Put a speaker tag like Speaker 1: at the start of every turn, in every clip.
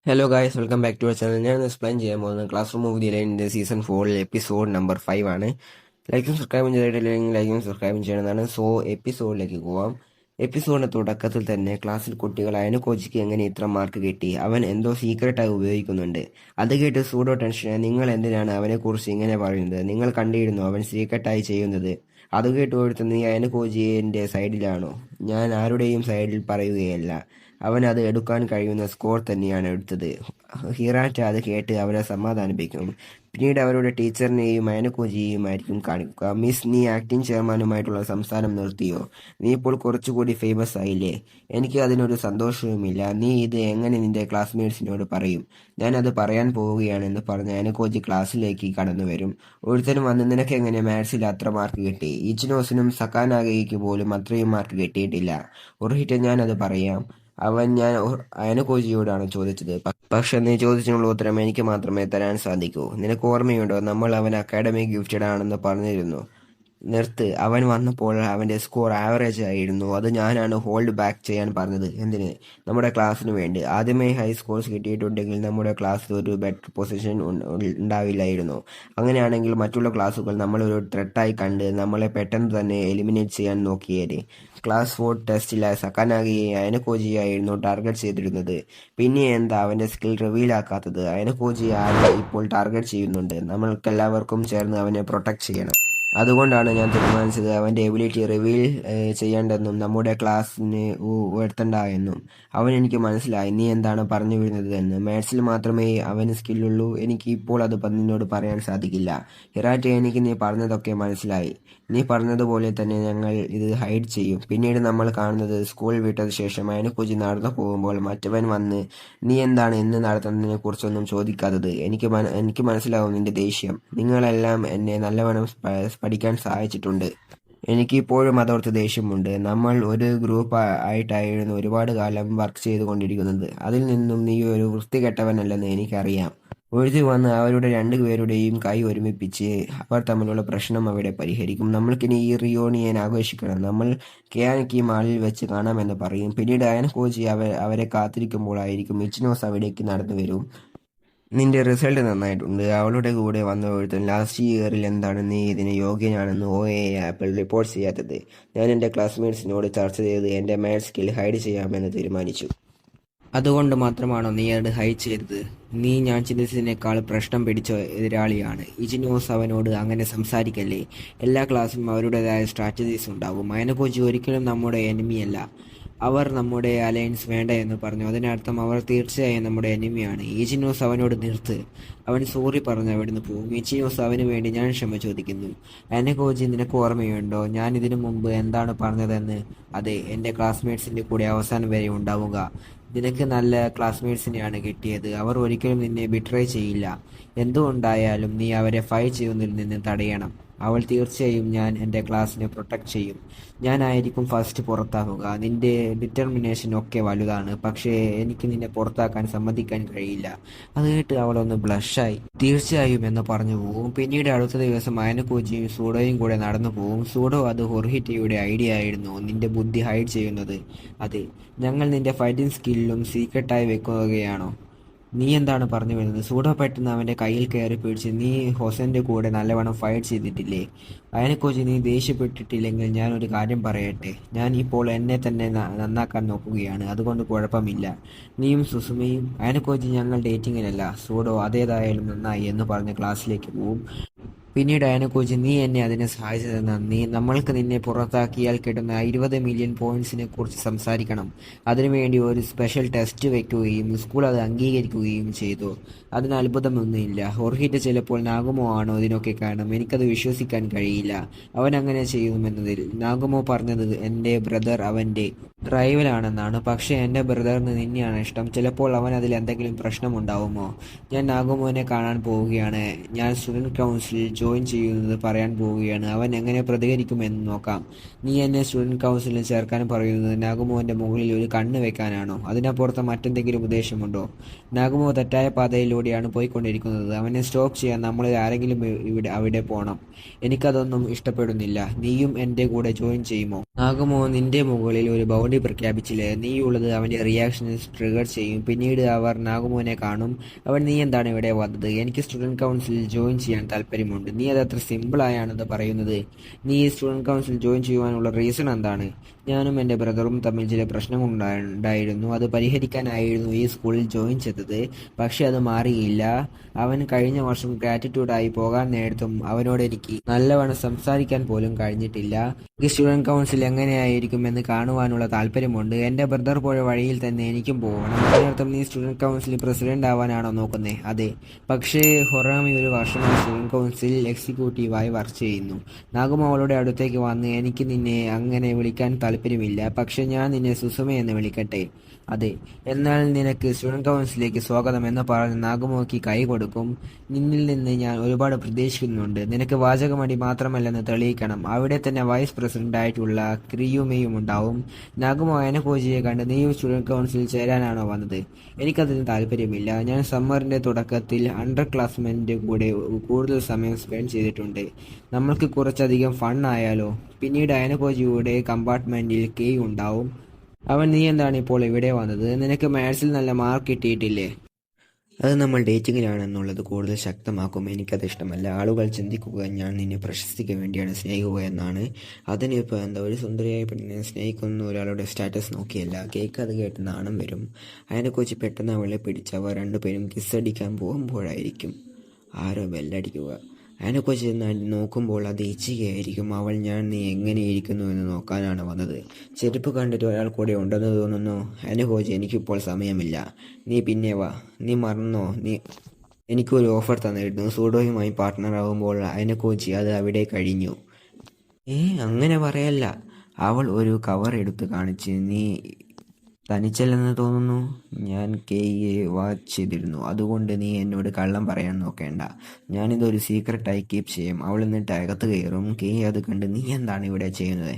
Speaker 1: Hello guys, welcome back to our channel. ഞാൻ explain ചെയ്യാൻ പോകുന്നത് ക്ലാസ് റൂം ഓഫ് ദി ലൈനിൻ്റെ സീസൺ 4 എപ്പിസോഡ് നമ്പർ 5 ആണ്. ലൈക്കും സബ്സ്ക്രൈബും ചെയ്തിട്ടില്ലെങ്കിൽ ലൈക്കും സബ്സ്ക്രൈബും ചെയ്യണമെന്നാണ്. സോ എപ്പിസോഡിലേക്ക് പോവാം. എപ്പിസോഡിന്റെ തുടക്കത്തിൽ തന്നെ ക്ലാസ്സിൽ കുട്ടികൾ അയനക്കോച്ചിക്ക് എങ്ങനെ ഇത്ര മാർക്ക് കിട്ടി, അവൻ എന്തോ സീക്രട്ടായി ഉപയോഗിക്കുന്നുണ്ട്. അത് കേട്ട് സൂഡോ ടെൻഷനായി, നിങ്ങൾ എന്തിനാണ് അവനെക്കുറിച്ച് ഇങ്ങനെ പറയുന്നത്? നിങ്ങൾ കണ്ടിരുന്നു അവൻ സീക്രട്ടായി ചെയ്യുന്നത്. അത് കേട്ട് കൊടുത്ത്, നീ അയനക്കോജിന്റെ സൈഡിലാണോ? ഞാൻ ആരുടെയും സൈഡിൽ പറയുകയല്ല. അവൻ അത് എടുക്കാൻ കഴിയുന്ന സ്കോർ തന്നെയാണ് എടുത്തത്. ഹിറാറ്റ അത് കേട്ട് അവനെ സമാധാനിപ്പിക്കും. പിന്നീട് അവരുടെ ടീച്ചറിനെയും അയനക്കോജിയെയുമായിരിക്കും കാണിക്കുക. മിസ്, നീ ആക്ടിംഗ് ചെയർമാനുമായിട്ടുള്ള സംസാരം നിർത്തിയോ? നീ ഇപ്പോൾ കുറച്ചുകൂടി ഫേമസ് ആയില്ലേ? എനിക്ക് അതിനൊരു സന്തോഷവുമില്ല. നീ ഇത് എങ്ങനെ നിന്റെ ക്ലാസ്മേറ്റ്സിനോട് പറയും? ഞാൻ അത് പറയാൻ പോവുകയാണെന്ന് പറഞ്ഞ് അയനക്കോജി ക്ലാസ്സിലേക്ക് കടന്നു വരും. ഒരുത്തനും വന്ന്, നിനക്ക് എങ്ങനെ മാത്സിൽ അത്ര മാർക്ക് കിട്ടി? ഇച്ചിനോസിനും സക്കാനാഗയ്ക്ക് പോലും അത്രയും മാർക്ക് കിട്ടിയിട്ടില്ല. ഉറഹിട്ട് ഞാൻ അത് പറയാം. ഞാൻ അയനക്കോജിയോടാണ് ചോദിച്ചത്. പക്ഷെ നീ ചോദിച്ചതിനുള്ള ഉത്തരം എനിക്ക് മാത്രമേ തരാൻ സാധിക്കൂ. നിനക്ക് ഓർമ്മയുണ്ടോ, നമ്മൾ അവൻ അക്കാഡമിക് ഗിഫ്റ്റഡ് ആണെന്ന് പറഞ്ഞിരുന്നു. നിർത്ത്. അവൻ വന്നപ്പോൾ അവന്റെ സ്കോർ ആവറേജ് ആയിരുന്നു. അത് ഞാനാണ് ഹോൾഡ് ബാക്ക് ചെയ്യാൻ പറഞ്ഞത്. എന്തിന്? നമ്മുടെ ക്ലാസ്സിന് വേണ്ടി. ആദ്യമേ ഹൈ സ്കോർസ് കിട്ടിയിട്ടുണ്ടെങ്കിൽ നമ്മുടെ ക്ലാസ്സിൽ ഒരു ബെറ്റർ പൊസിഷൻ ഉണ്ടാവില്ലായിരുന്നു. അങ്ങനെയാണെങ്കിൽ മറ്റുള്ള ക്ലാസ്സുകൾ നമ്മളൊരു ത്രെട്ടായി കണ്ട് നമ്മളെ പെട്ടെന്ന് തന്നെ എലിമിനേറ്റ് ചെയ്യാൻ നോക്കിയേനെ. ക്ലാസ് 4 ടെസ്റ്റിൽ സക്കാനാഗിയെ അയനക്കോജിയായിരുന്നു ടാർഗറ്റ് ചെയ്തിരുന്നത്. പിന്നെ എന്താ അവന്റെ സ്കിൽ റിവീൽ ആക്കാത്തത്? അയനക്കോജി ആരെ ഇപ്പോൾ ടാർഗറ്റ് ചെയ്യുന്നുണ്ട്. നമ്മൾക്കെല്ലാവർക്കും ചേർന്ന് അവനെ പ്രൊട്ടക്ട് ചെയ്യണം. അതുകൊണ്ടാണ് ഞാൻ തീരുമാനിച്ചത് അവന്റെ എബിലിറ്റി റിവീൽ ചെയ്യേണ്ടെന്നും നമ്മുടെ ക്ലാസ്സിന് ഉയർത്തണ്ട എന്നും. എനിക്ക് മനസ്സിലായി നീ എന്താണ് പറഞ്ഞു വരുന്നത് എന്ന്. മാത്സിൽ മാത്രമേ അവന് സ്കില്ലുള്ളൂ. എനിക്ക് ഇപ്പോൾ അത് നിന്നോട് പറയാൻ സാധിക്കില്ല. ഹിറാറ്റ, എനിക്ക് നീ പറഞ്ഞതൊക്കെ മനസ്സിലായി. നീ പറഞ്ഞതുപോലെ തന്നെ ഞങ്ങൾ ഇത് ഹൈഡ് ചെയ്യും. പിന്നീട് നമ്മൾ കാണുന്നത്, സ്കൂൾ വിട്ടത് ശേഷം അയനക്കുജി നടന്നു പോകുമ്പോൾ മറ്റവൻ വന്ന്, നീ എന്താണ് ഇന്ന് നടത്തുന്നതിനെ കുറിച്ചൊന്നും ചോദിക്കാത്തത്? എനിക്ക് മനസ്സിലാവും നിന്റെ ദേഷ്യം. നിങ്ങളെല്ലാം എന്നെ നല്ലവണ്ണം പഠിക്കാൻ സഹായിച്ചിട്ടുണ്ട്. എനിക്കിപ്പോഴും അതോർത്ത് ദേഷ്യമുണ്ട്. നമ്മൾ ഒരു ഗ്രൂപ്പ് ആയിട്ടായിരുന്നു ഒരുപാട് കാലം വർക്ക് ചെയ്തുകൊണ്ടിരിക്കുന്നത്. അതിൽ നിന്നും നീ ഒരു വൃത്തികെട്ടവനല്ലെന്ന് എനിക്കറിയാം. ഒരുത്തി വന്ന് അവരുടെ രണ്ടുപേരുടെയും കൈ ഒരുമിപ്പിച്ച് അവർ തമ്മിലുള്ള പ്രശ്നം അവിടെ പരിഹരിക്കും. നമ്മൾക്കിനി ഈ റിയൂണിയൻ ആഘോഷിക്കണം. നമ്മൾ കെയാനക്കി മാളിൽ വെച്ച് കാണാമെന്ന് പറയും. പിന്നീട് അയനക്കോജി അവരെ കാത്തിരിക്കുമ്പോഴായിരിക്കും ഇച്ചിനോസ് അവിടേക്ക് നടന്നു വരും. നിന്റെ റിസൾട്ട് നന്നായിട്ടുണ്ട്. അവളുടെ കൂടെ വന്ന ഒരുത്തൻ ലാസ്റ്റ് ഇയറിൽ എന്താണ് നീ ഇതിന് യോഗ്യനാണെന്ന് ആപ്പിൾ റിപ്പോർട്ട് ചെയ്യാത്തത്? ഞാൻ എൻ്റെ ക്ലാസ്മേറ്റ്സിനോട് ചർച്ച ചെയ്ത് എൻ്റെ മാത്സ് സ്കിൽ ഹൈഡ് ചെയ്യാമെന്ന് തീരുമാനിച്ചു. അതുകൊണ്ട് മാത്രമാണോ നീ അത് ഹൈഡ് ചെയ്തത്? ഞാൻ ചിന്തിച്ചതിനേക്കാൾ പ്രശ്നം പിടിച്ച എതിരാളിയാണ്. ഇജിനോസ് അവനോട് അങ്ങനെ സംസാരിക്കല്ലേ. എല്ലാ ക്ലാസ്സിലും അവരുടേതായ സ്ട്രാറ്റജീസ് ഉണ്ടാവും. അയനക്കോജി ഒരിക്കലും നമ്മുടെ എനിമിയല്ല. അവർ നമ്മുടെ അലയൻസ് വേണ്ട എന്ന് പറഞ്ഞു. അതിനർത്ഥം അവർ തീർച്ചയായും നമ്മുടെ എനിമിയാണ്. ഈജിനോസ് അവനോട് നിർത്ത്. അവൻ സോറി പറഞ്ഞ് അവിടുന്ന് പോകും. ഈജിനോസ് അവന് വേണ്ടി ഞാൻ ക്ഷമ ചോദിക്കുന്നു. അയനക്കോജി, നിനക്ക് ഓർമ്മയുണ്ടോ ഞാൻ ഇതിനു മുമ്പ് എന്താണ് പറഞ്ഞതെന്ന്? അതെ, എൻ്റെ ക്ലാസ്മേറ്റ്സിൻ്റെ കൂടെ അവസാനം വരെ ഉണ്ടാവുക. നിനക്ക് നല്ല ക്ലാസ്മേറ്റ്സിനെയാണ് കിട്ടിയത്. അവർ ഒരിക്കലും നിന്നെ ബിട്രേ ചെയ്യില്ല. എന്തുകൊണ്ടായാലും നീ അവരെ ഫൈറ്റ് ചെയ്യുന്നതിൽ നിന്ന് തടയണം. അവൾ തീർച്ചയായും ഞാൻ എൻ്റെ ക്ലാസ്സിനെ പ്രൊട്ടക്ട് ചെയ്യും. ഞാനായിരിക്കും ഫസ്റ്റ് പുറത്താക്കുക. നിന്റെ ഡിറ്റർമിനേഷൻ ഒക്കെ വലുതാണ്, പക്ഷേ എനിക്ക് നിന്നെ പുറത്താക്കാൻ സമ്മതിക്കാൻ കഴിയില്ല. അത് കേട്ട് അവളൊന്ന് ബ്ലഷായി. തീർച്ചയായും എന്ന് പറഞ്ഞു പോകും. പിന്നീട് അടുത്ത ദിവസം അയനക്കോജിയും സൂഡോയും കൂടെ നടന്നു പോകും. സൂഡോ, അത് ഹൊർഹിറ്റയുടെ ഐഡിയ ആയിരുന്നു നിന്റെ ബുദ്ധി ഹൈഡ് ചെയ്യുന്നത്. അതെ, ഞങ്ങൾ നിന്റെ ഫൈറ്റിംഗ് സ്കില്ലും സീക്രട്ടായി വെക്കുകയാണോ? നീ എന്താണ് പറഞ്ഞു വരുന്നത്? സൂഡോ പെട്ടെന്ന് അവൻ്റെ കയ്യിൽ കയറി പിടിച്ച്, നീ ഹൊസന്റെ കൂടെ നല്ലവണ്ണം ഫൈറ്റ് ചെയ്തിട്ടില്ലേ? അയനക്കോജി, നീ ദേഷ്യപ്പെട്ടിട്ടില്ലെങ്കിൽ ഞാൻ ഒരു കാര്യം പറയട്ടെ. ഞാൻ ഇപ്പോൾ എന്നെ തന്നെ നന്നാക്കാൻ നോക്കുകയാണ്. അതുകൊണ്ട് കുഴപ്പമില്ല. നീയും സുസുമയും. അയനക്കോജി, ഞങ്ങൾ ഡേറ്റിങ്ങിലല്ല. സൂഡോ, അതേതായാലും നന്നായി എന്ന് പറഞ്ഞ് ക്ലാസ്സിലേക്ക് പോവും. പിന്നീട് അയനക്കോജി, നീ എന്നെ അതിനെ സഹായിച്ചത് നന്ദി. നമ്മൾക്ക് നിന്നെ പുറത്താക്കിയാൽ കിട്ടുന്ന 20 മില്യൺ പോയിന്റ്സിനെ കുറിച്ച് സംസാരിക്കണം. അതിനുവേണ്ടി ഒരു സ്പെഷ്യൽ ടെസ്റ്റ് വയ്ക്കുകയും സ്കൂൾ അത് അംഗീകരിക്കുകയും ചെയ്തു. അതിന് അത്ഭുതമൊന്നുമില്ല. ഹൊർഹിറ്റ് ചിലപ്പോൾ നാഗുമോ ആണോ ഇതിനൊക്കെ കാരണം? എനിക്കത് വിശ്വസിക്കാൻ കഴിയില്ല അവൻ അങ്ങനെ ചെയ്യുമെന്നതിൽ. നാഗുമോ പറഞ്ഞത് എൻ്റെ ബ്രദർ അവൻ്റെ റൈവലാണെന്നാണ്. പക്ഷേ എൻ്റെ ബ്രദറിന് നിന്നെയാണ് ഇഷ്ടം. ചിലപ്പോൾ അവൻ അതിൽ എന്തെങ്കിലും പ്രശ്നമുണ്ടാവുമോ? ഞാൻ നാഗുമോനെ കാണാൻ പോവുകയാണ്. ഞാൻ സ്റ്റുഡൻറ് കൗൺസിലിൽ
Speaker 2: ജോയിൻ ചെയ്യുന്നത് പറയാൻ പോവുകയാണ്. അവൻ എങ്ങനെ പ്രതികരിക്കുമെന്ന് നോക്കാം. നീ എന്നെ സ്റ്റുഡൻറ് കൗൺസിലിൽ ചേർക്കാൻ പറയുന്നത് നാഗുമോന്റെ മുകളിൽ ഒരു കണ്ണ് വെക്കാനാണോ? അതിനപ്പുറത്ത് മറ്റെന്തെങ്കിലും ഉദ്ദേശമുണ്ടോ? നാഗുമോ തെറ്റായ പാതയിലൂടെയാണ് പോയിക്കൊണ്ടിരിക്കുന്നത്. അവനെ സ്റ്റോപ്പ് ചെയ്യാൻ നമ്മളിൽ ആരെങ്കിലും അവിടെ പോണം. എനിക്കതൊന്നും ഇഷ്ടപ്പെടുന്നില്ല. നീയും എൻ്റെ കൂടെ ജോയിൻ ചെയ്യുമോ? നാഗുമോ നിന്റെ മുകളിൽ ഒരു ബൗണ്ടറി പ്രഖ്യാപിച്ചില്ലേ? നീയുള്ളത് അവന്റെ റിയാക്ഷനെ ട്രിഗർ ചെയ്യും. പിന്നീട് അവർ നാഗുമോനെ കാണും. നീ എന്താണ് ഇവിടെ വന്നത്? എനിക്ക് സ്റ്റുഡന്റ് കൗൺസിലിൽ ജോയിൻ ചെയ്യാൻ താല്പര്യമുണ്ട്. നീ അതത്ര സിമ്പിളായാണത് പറയുന്നത്. നീ ഈ സ്റ്റുഡന്റ് കൗൺസിൽ ജോയിൻ ചെയ്യുവാനുള്ള റീസൺ എന്താണ്? ഞാനും എൻ്റെ ബ്രദറും തമ്മിൽ ചില പ്രശ്നങ്ങളുണ്ടായിരുന്നു. അത് പരിഹരിക്കാനായിരുന്നു ഈ സ്കൂളിൽ ജോയിൻ ചെയ്തത്. പക്ഷെ അത് മാറിയില്ല. അവൻ കഴിഞ്ഞ വർഷം ഗ്രാറ്റിറ്റ്യൂഡായി പോകാൻ നേരത്തും അവനോട് എനിക്ക് നല്ലവണ്ണം സംസാരിക്കാൻ പോലും കഴിഞ്ഞിട്ടില്ല. എനിക്ക് സ്റ്റുഡന്റ് കൗൺസിൽ എങ്ങനെയായിരിക്കുമെന്ന് കാണുവാനുള്ള താല്പര്യമുണ്ട്. എൻ്റെ ബ്രദർ പോയ വഴിയിൽ തന്നെ എനിക്കും പോകണം. അതിനർത്ഥം നീ സ്റ്റുഡന്റ് കൗൺസിൽ പ്രസിഡന്റ് ആവാനാണോ നോക്കുന്നത്? അതെ. പക്ഷേ ഹൊറാമി ഒരു വർഷമായി സ്റ്റുഡന്റ് കൗൺസിൽ എക്സിക്യൂട്ടീവായി വർക്ക് ചെയ്യുന്നു. നാഗുമോ അവളുടെ അടുത്തേക്ക് വന്ന്, എനിക്ക് നിന്നെ അങ്ങനെ വിളിക്കാൻ താല്പര്യമില്ല. പക്ഷെ ഞാൻ നിന്നെ സുസുമ എന്ന് വിളിക്കട്ടെ? അതെ. എന്നാൽ നിനക്ക് സ്റ്റുഡന്റ് കൗൺസിലേക്ക് സ്വാഗതം എന്ന് പറഞ്ഞ് നാഗുമോയ്ക്ക് കൈ കൊടുക്കും. നിന്നിൽ നിന്ന് ഞാൻ ഒരുപാട് പ്രതീക്ഷിക്കുന്നുണ്ട്. നിനക്ക് വാചകമടി മാത്രമല്ലെന്ന് തെളിയിക്കണം. അവിടെ തന്നെ വൈസ് പ്രസിഡന്റ് ആയിട്ടുള്ള ക്രിയുമയും ഉണ്ടാവും. നാഗുമോ അയനകോജിയെ കണ്ട്, നീയും സ്റ്റുഡന്റ് കൗൺസിലിൽ ചേരാനാണോ വന്നത്? എനിക്കതിന് താല്പര്യമില്ല. ഞാൻ സമ്മറിന്റെ തുടക്കത്തിൽ അണ്ടർ ക്ലാസ്മെന്റെ കൂടെ കൂടുതൽ സമയം സ്പെൻഡ് ചെയ്തിട്ടുണ്ട്. നമ്മൾക്ക് കുറച്ചധികം ഫൺ ആയാലോ? പിന്നീട് അയനകോജിയുടെ കമ്പാർട്ട്മെന്റിൽ കെ ഉണ്ടാവും. നീ എന്താണ് ഇപ്പോൾ ഇവിടെ വന്നത്? നിനക്ക് മാത്സിൽ നല്ല മാർക്ക് കിട്ടിയിട്ടില്ലേ?
Speaker 1: അത് നമ്മൾ ഡേറ്റിങ്ങിലാണെന്നുള്ളത് കൂടുതൽ ശക്തമാക്കും. എനിക്കത് ഇഷ്ടമല്ല. ആളുകൾ ചിന്തിക്കുക ഞാൻ നിന്നെ പ്രശസ്തിക്ക് വേണ്ടിയാണ് സ്നേഹിക്കുക എന്നാണ്. അതിനിപ്പോൾ എന്താ, ഒരു സുന്ദരിയായ പെണ്ണിനെ സ്നേഹിക്കുന്ന ഒരാളുടെ സ്റ്റാറ്റസ് നോക്കിയല്ല. കേക്ക് അത് കേട്ട് നാണം വരും. അതിനെക്കുറിച്ച് പെട്ടെന്ന് അവളെ പിടിച്ച് അവർ രണ്ടുപേരും കിസ്സടിക്കാൻ പോകുമ്പോഴായിരിക്കും ആരോ ബെല്ലടിക്കുക. അതിനെക്കുറിച്ച് നോക്കുമ്പോൾ അത് ഇച്ഛികയായിരിക്കും. നീ എങ്ങനെയിരിക്കുന്നു എന്ന് നോക്കാനാണ് വന്നത്. ചെരുപ്പ് കണ്ടിട്ട് ഒരാൾ കൂടെ ഉണ്ടെന്ന് തോന്നുന്നു. അതിനെക്കുറിച്ച് എനിക്കിപ്പോൾ സമയമില്ല. നീ പിന്നെ വാ. നീ മറന്നോ? എനിക്കൊരു ഓഫർ തന്നിരുന്നു. സൂഡോയുമായി പാർട്ട്ണറാകുമ്പോൾ. അതിനെക്കുറിച്ച് അത് അവിടെ കഴിഞ്ഞു. അങ്ങനെ പറയല്ല. അവൾ ഒരു കവർ എടുത്ത് കാണിച്ച്, നീ തനിച്ചല്ലെന്ന് തോന്നുന്നു. ഞാൻ കെയെ വാച്ച് ചെയ്തിരുന്നു. അതുകൊണ്ട് നീ എന്നോട് കള്ളം പറയാൻ നോക്കേണ്ട. ഞാനിതൊരു സീക്രട്ടായി കീപ്പ് ചെയ്യും. അവൾ എന്നിട്ട് അകത്ത് കയറും. കെ അത് കണ്ട്, നീ എന്താണ് ഇവിടെ ചെയ്യുന്നത്?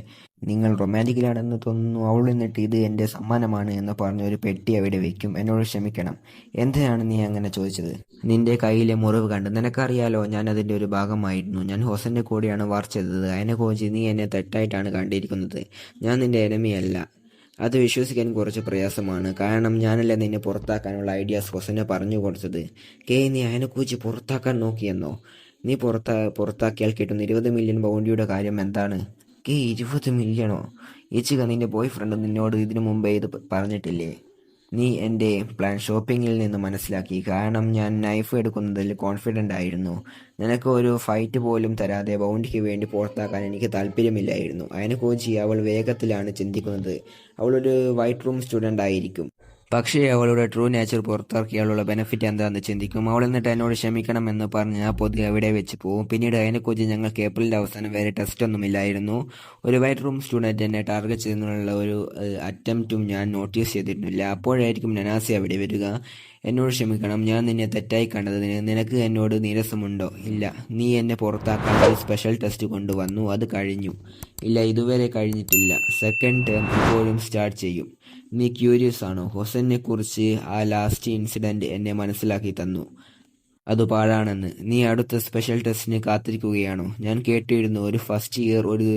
Speaker 1: നിങ്ങൾ റൊമാൻറ്റിക്കിലാണെന്ന് തോന്നുന്നു. അവൾ എന്നിട്ട് ഇത് എൻ്റെ സമ്മാനമാണ് എന്ന് പറഞ്ഞ് ഒരു പെട്ടി അവിടെ വെക്കും. എന്നോട് ക്ഷമിക്കണം. എന്തിനാണ് നീ അങ്ങനെ ചോദിച്ചത്? നിന്റെ കയ്യിലെ മുറിവ് കണ്ട്. നിനക്കറിയാലോ, ഞാൻ അതിൻ്റെ ഒരു ഭാഗമായിരുന്നു. ഞാൻ ഹൊസന്റെ കൂടെയാണ് വർക്ക് ചെയ്തത്. അതിനെക്കുറിച്ച് നീ എന്നെ തെറ്റായിട്ടാണ് കണ്ടിരിക്കുന്നത്. ഞാൻ നിന്റെ എനിമിയല്ല. അത് വിശ്വസിക്കാൻ കുറച്ച് പ്രയാസമാണ്. കാരണം ഞാനല്ല നിന്നെ പുറത്താക്കാനുള്ള ഐഡിയാസ് ഹൊസനെ പറഞ്ഞു കൊടുത്തത്. നീ അതിനെക്കുറിച്ച് പുറത്താക്കാൻ നോക്കിയെന്നോ? നീ പുറത്താക്കിയാൽ കിട്ടുന്ന 20 മില്യൺ ബൗണ്ടിയുടെ കാര്യം എന്താണ്? 20 മില്യണോ? ഇച്ചിക, നിന്റെ ബോയ് ഫ്രണ്ട് നിന്നോട് ഇതിനു മുമ്പേ ഇത് പറഞ്ഞിട്ടില്ലേ? നീ എൻ്റെ പ്ലാൻ ഷോപ്പിങ്ങിൽ നിന്ന് മനസ്സിലാക്കി. കാരണം ഞാൻ നൈഫ് എടുക്കുന്നതിൽ കോൺഫിഡൻ്റ് ആയിരുന്നു. നിനക്ക് ഒരു ഫൈറ്റ് പോലും തരാതെ ബൗണ്ടിക്ക് വേണ്ടി പുറത്താക്കാൻ എനിക്ക് താല്പര്യമില്ലായിരുന്നു. അതിനെക്കുറിച്ച് അവൾ വേഗത്തിലാണ് ചിന്തിക്കുന്നത്. അവളൊരു വൈറ്റ് റൂം സ്റ്റുഡൻ്റ് ആയിരിക്കും. പക്ഷേ അവളുടെ ട്രൂ നേച്ചർ പുറത്തിറക്കിയാലുള്ള ബെനിഫിറ്റ് എന്താണെന്ന് ചിന്തിക്കും. അവൾ എന്നിട്ട് എന്നോട് ക്ഷമിക്കണമെന്ന് പറഞ്ഞ് ആ പൊതി അവിടെ വെച്ച് പോകും. പിന്നീട് അതിനെക്കുറിച്ച് ഞങ്ങൾക്ക് ഏപ്രിലിൻ്റെ അവസാനം വരെ ടെസ്റ്റ് ഒന്നുമില്ലായിരുന്നു. ഒരു വൈറ്റ് റൂം സ്റ്റുഡൻറ്റ് എന്നെ ടാർഗറ്റ് ചെയ്യുന്നതിനുള്ള ഒരു അറ്റംപ്റ്റും ഞാൻ നോട്ടീസ് ചെയ്തിരുന്നില്ല. അപ്പോഴായിരിക്കും നനാസി അവിടെ വരിക. എന്നോട് ക്ഷമിക്കണം, ഞാൻ നിന്നെ തെറ്റായി കണ്ടതിന്. നിനക്ക് എന്നോട് നീരസമുണ്ടോ? ഇല്ല. നീ എന്നെ പുറത്താക്കാൻ ഒരു സ്പെഷ്യൽ ടെസ്റ്റ് കൊണ്ടുവന്നു. അത് കഴിഞ്ഞു? ഇല്ല, ഇതുവരെ കഴിഞ്ഞിട്ടില്ല. സെക്കൻഡ് ടേം ഇപ്പോഴും സ്റ്റാർട്ട് ചെയ്യും. നീ ക്യൂരിയസ് ആണോ? ഹൊസനെ കുറിച്ച് ആ ലാസ്റ്റ് ഇൻസിഡന്റ് എന്നെ മനസ്സിലാക്കി തന്നു. അത് പാഴാണെന്ന്. നീ അടുത്ത സ്പെഷ്യൽ ടെസ്റ്റിന് കാത്തിരിക്കുകയാണോ? ഞാൻ കേട്ടിരുന്നു ഒരു ഫസ്റ്റ് ഇയർ ഒരു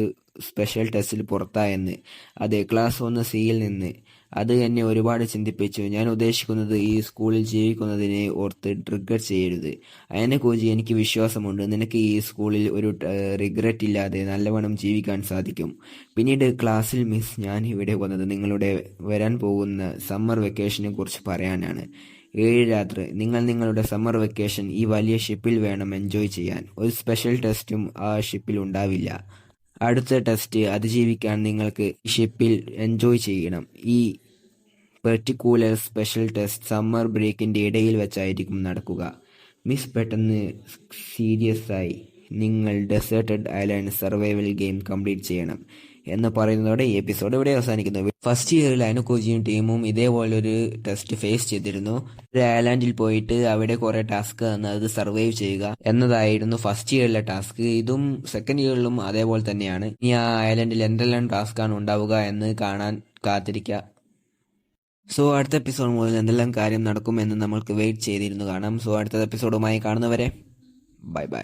Speaker 1: സ്പെഷ്യൽ ടെസ്റ്റിൽ പുറത്തായെന്ന്. അതെ, ക്ലാസ് 1 സിയിൽ നിന്ന്. അത് എന്നെ ഒരുപാട് ചിന്തിപ്പിച്ചു. ഞാൻ ഉദ്ദേശിക്കുന്നത് ഈ സ്കൂളിൽ ജീവിക്കുന്നതിനെ ഓർത്ത് ട്രിഗർ ചെയ്യരുത്. അതിനെക്കുറിച്ച് എനിക്ക് വിശ്വാസമുണ്ട്. നിനക്ക് ഈ സ്കൂളിൽ ഒരു റിഗ്രറ്റ് ഇല്ലാതെ നല്ലവണ്ണം ജീവിക്കാൻ സാധിക്കും. പിന്നീട് ക്ലാസ്സിൽ മിസ്, ഞാൻ ഇവിടെ വന്നത് നിങ്ങളുടെ വരാൻ പോകുന്ന സമ്മർ വെക്കേഷനെ കുറിച്ച് പറയാനാണ്. 7 രാത്രി. നിങ്ങൾ നിങ്ങളുടെ സമ്മർ വെക്കേഷൻ ഈ വലിയ ഷിപ്പിൽ വേണം എൻജോയ് ചെയ്യാൻ. ഒരു സ്പെഷ്യൽ ടെസ്റ്റും ആ ഷിപ്പിൽ ഉണ്ടാവില്ല. അടുത്ത ടെസ്റ്റ് അതിജീവിക്കാൻ നിങ്ങൾക്ക് ഷിപ്പിൽ എൻജോയ് ചെയ്യണം. ഈ പെർട്ടിക്കുലർ സ്പെഷ്യൽ ടെസ്റ്റ് സമ്മർ ബ്രേക്കിൻ്റെ ഇടയിൽ വെച്ചായിരിക്കും നടക്കുക. മിസ് പെട്ടെന്ന് സീരിയസ് ആയി. നിങ്ങൾ deserted island survival game complete ചെയ്യണം.
Speaker 2: എന്ന് പറയുന്നതോടെ ഈ എപ്പിസോഡ് ഇവിടെ അവസാനിക്കുന്നു. ഫസ്റ്റ് ഇയറിൽ അനുകോജിയും ടീമും ഇതേപോലെ ഒരു ടെസ്റ്റ് ഫേസ് ചെയ്തിരുന്നു. ഒരു ഐലാൻഡിൽ പോയിട്ട് അവിടെ കുറെ ടാസ്ക് അത് സർവൈവ് ചെയ്യുക എന്നതായിരുന്നു ഫസ്റ്റ് ഇയറിലെ ടാസ്ക്. ഇതും സെക്കൻഡ് ഇയറിലും അതേപോലെ തന്നെയാണ്. ഇനി ആ ഐലാൻഡിൽ എന്തെല്ലാം ടാസ്ക് ആണ് ഉണ്ടാവുക എന്ന് കാണാൻ കാത്തിരിക്കുക. സോ അടുത്ത എപ്പിസോഡ് മുതൽ എന്തെല്ലാം കാര്യം നടക്കും എന്ന് നമ്മൾക്ക് വെയിറ്റ് ചെയ്തിരുന്നു കാണാം. സോ അടുത്ത എപ്പിസോഡുമായി കാണുന്നവരെ ബൈ ബൈ.